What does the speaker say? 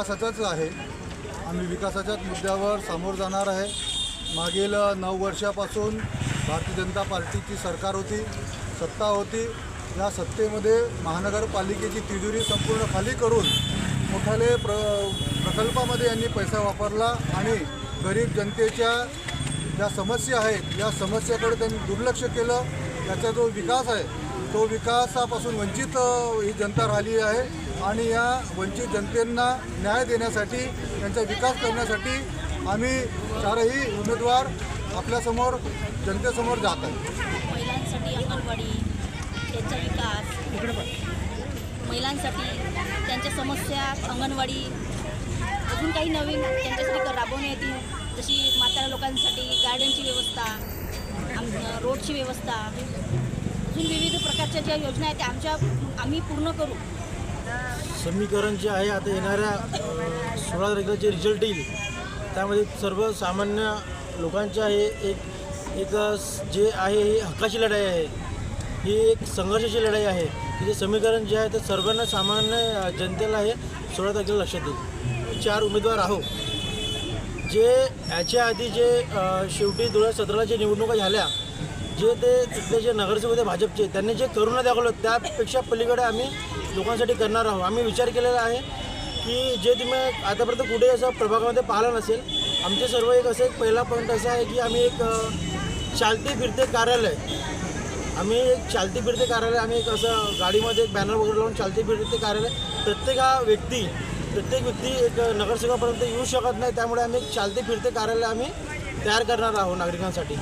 विकासाचाच आहे। आम्ही विकासाच्याच मुद्द्यावर सामोर जाणार आहे। मागील 9 वर्षापासून भारतीय जनता पार्टीची सरकार होती, सत्ता होती। या सत्तेमध्ये महानगरपालिकेची तिजोरी संपूर्ण खाली करून मोठाले प्रकल्पामध्ये यांनी पैसा वापरला आणि गरीब जनतेच्या ज्या समस्या आहेत या समस्याकडे त्यांनी दुर्लक्ष केलं। याचा जो विकास आहे तो विकासापासून वंचित ही जनता राहिली आहे आणि या वंचित जनतेंना न्याय देण्यासाठी त्यांचा विकास करण्यासाठी आम्ही चारही उमेदवार आपल्यासमोर जनतेसमोर जात आहेत। महिलांसाठी अंगणवाडी त्यांचा विकास, महिलांसाठी त्यांच्या समस्या, अंगणवाडी अजून काही नवीन त्यांच्यासाठी राबवण्यात येतील, जशी म्हाताऱ्या लोकांसाठी गार्डनची व्यवस्था, रोडची व्यवस्था, अजून विविध प्रकारच्या ज्या योजना आहेत त्या आम्ही पूर्ण करू। समीकरण जे आहे आता येणाऱ्या 16 तारखेला जे रिझल्ट येईल त्यामध्ये सर्वसामान्य लोकांचे आहे एक जे आहे ही हक्काची लढाई आहे, ही एक संघर्षाची लढाई आहे। जे समीकरण जे आहे ते सर्वांना सामान्य जनतेला हे 16 तारखेला लक्षात येईल। 4 उमेदवार आहोत जे याच्या आधी जे शेवटी 2017 जे निवडणुका झाल्या, जे ते तिथले जे नगरसेवक होते भाजपचे, त्यांनी जे करून दाखवलं त्यापेक्षा पलीकडे आम्ही लोकांसाठी करणार आहोत। आम्ही विचार केलेला आहे की जे तुम्ही आतापर्यंत कुठे असं प्रभागामध्ये पाहिलं नसेल, आमचे सर्व एक असं एक पहिला पॉईंट असा आहे की आम्ही एक चालते फिरते कार्यालय, आम्ही एक असं गाडीमध्ये एक बॅनर वगैरे लावून चालते फिरते कार्यालय प्रत्येक व्यक्ती एक नगरसेवकापर्यंत येऊ शकत नाही, त्यामुळे आम्ही एक चालते फिरते कार्यालय आम्ही तयार करणार आहोत नागरिकांसाठी।